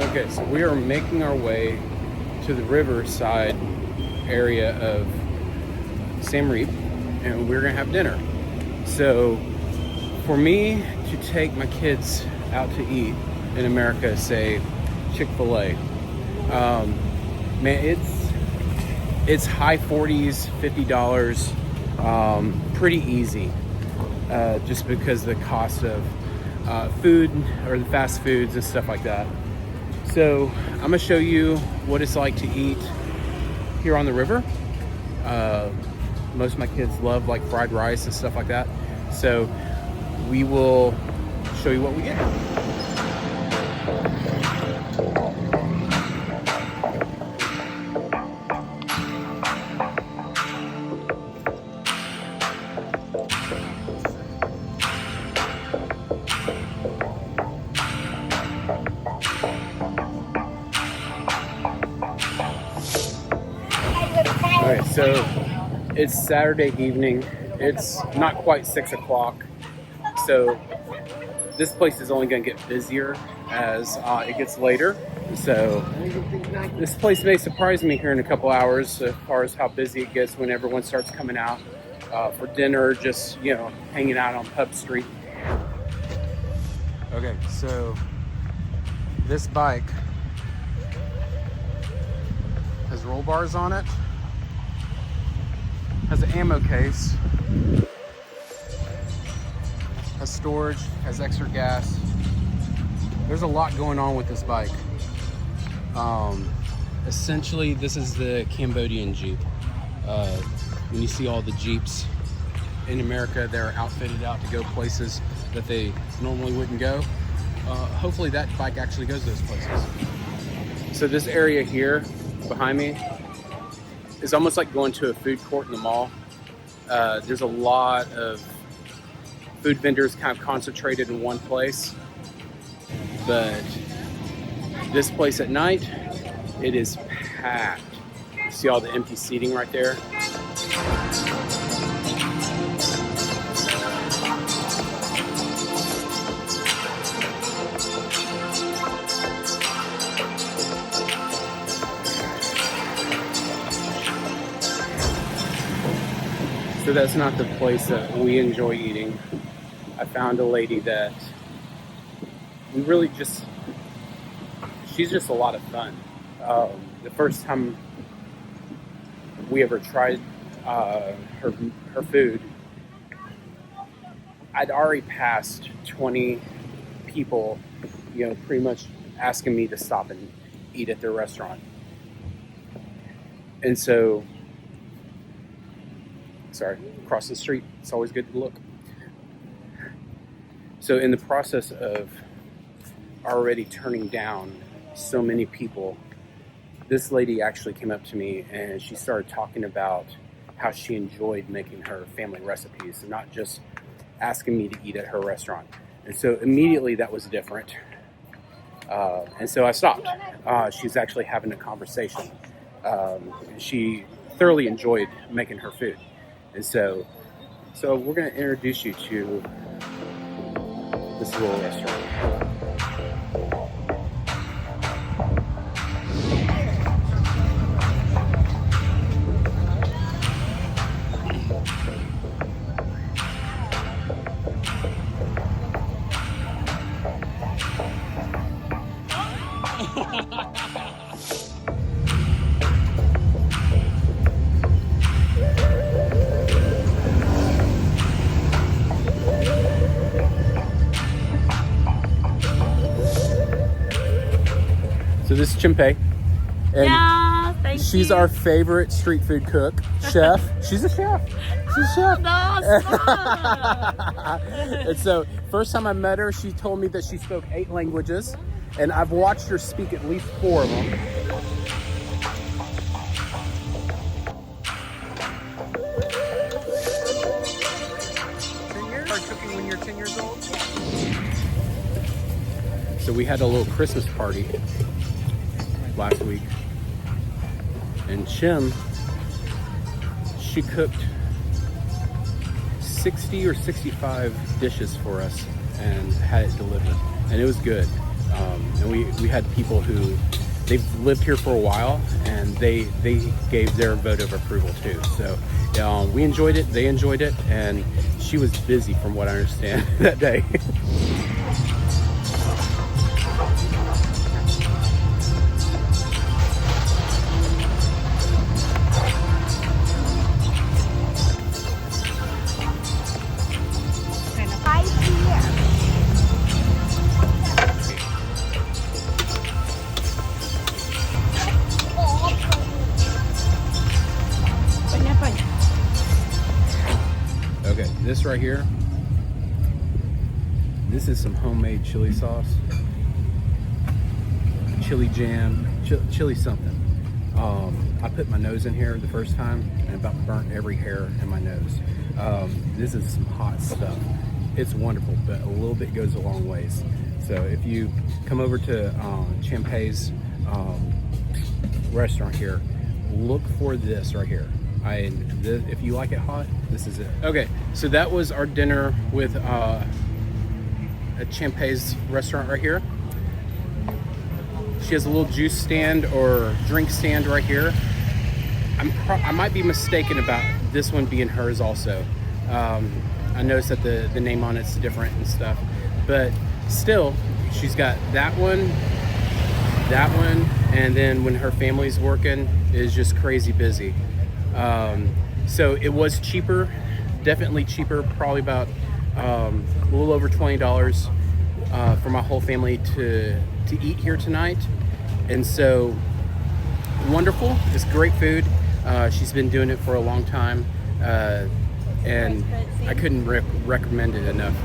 Okay, so we are making our way to the Riverside area of Siem Reap, and we're gonna have dinner. So for me to take my kids out to eat in America, say Chick-fil-A, man, it's high 40s, $50, pretty easy, just because the cost of food or the fast foods and stuff like that. So I'm gonna show you what it's like to eat here on the river. Most of my kids love like fried rice and stuff like that. So we will show you what we get. Alright, so it's Saturday evening. It's not quite 6 o'clock. So this place is only going to get busier as it gets later. So this place may surprise me here in a couple hours as far as how busy it gets when everyone starts coming out for dinner, just, you know, hanging out on Pub Street. Okay, so this bike has roll bars on it, has an ammo case, has storage, has extra gas. There's a lot going on with this bike. Essentially, this is the Cambodian Jeep. When you see all the Jeeps in America, they're outfitted out to go places that they normally wouldn't go. Hopefully that bike actually goes those places. So this area here behind me is almost like going to a food court in the mall. There's a lot of food vendors kind of concentrated in one place. But this place at night, it is packed. You see all the empty seating right there? So that's not the place that we enjoy eating. I found a lady that we really just, she's just a lot of fun. The first time we ever tried her food, I'd already passed 20 people, you know, pretty much asking me to stop and eat at their restaurant. And so, sorry, across the street, it's always good to look. So in the process of already turning down so many people, this lady actually came up to me and she started talking about how she enjoyed making her family recipes and not just asking me to eat at her restaurant. And so immediately that was different. And so I stopped. She's actually having a conversation. She thoroughly enjoyed making her food. And so we're going to introduce you to this little restaurant. So this is Chimpei, and yeah, thank she's you. our favorite street food cook, chef. She's a chef. She's a chef. And so, first time I met her, she told me that she spoke 8 languages, and I've watched her speak at least 4 of them. Start cooking when you're 10 years old. So we had a little Christmas party last week, and Siem, she cooked 60 or 65 dishes for us and had it delivered, and it was good. And we had people who they've lived here for a while, and they gave their vote of approval too. So we enjoyed it, they enjoyed it, and she was busy from what I understand that day. Okay, this right here, this is some homemade chili sauce, chili jam, chili something. I put my nose in here the first time and about burnt every hair in my nose. This is some hot stuff. It's wonderful, but a little bit goes a long ways. So if you come over to Champay's restaurant here, look for this right here. If you like it hot, this is it. Okay, so that was our dinner with at Champay's restaurant right here. She has a little juice stand or drink stand right here. I might be mistaken about this one being hers also. I noticed that the name on it's different and stuff, but still, she's got that one, and then when her family's working, is just crazy busy. So it was cheaper, definitely cheaper, probably about a little over $20 for my whole family to eat here tonight. And so wonderful, it's great food. She's been doing it for a long time, and I couldn't recommend it enough.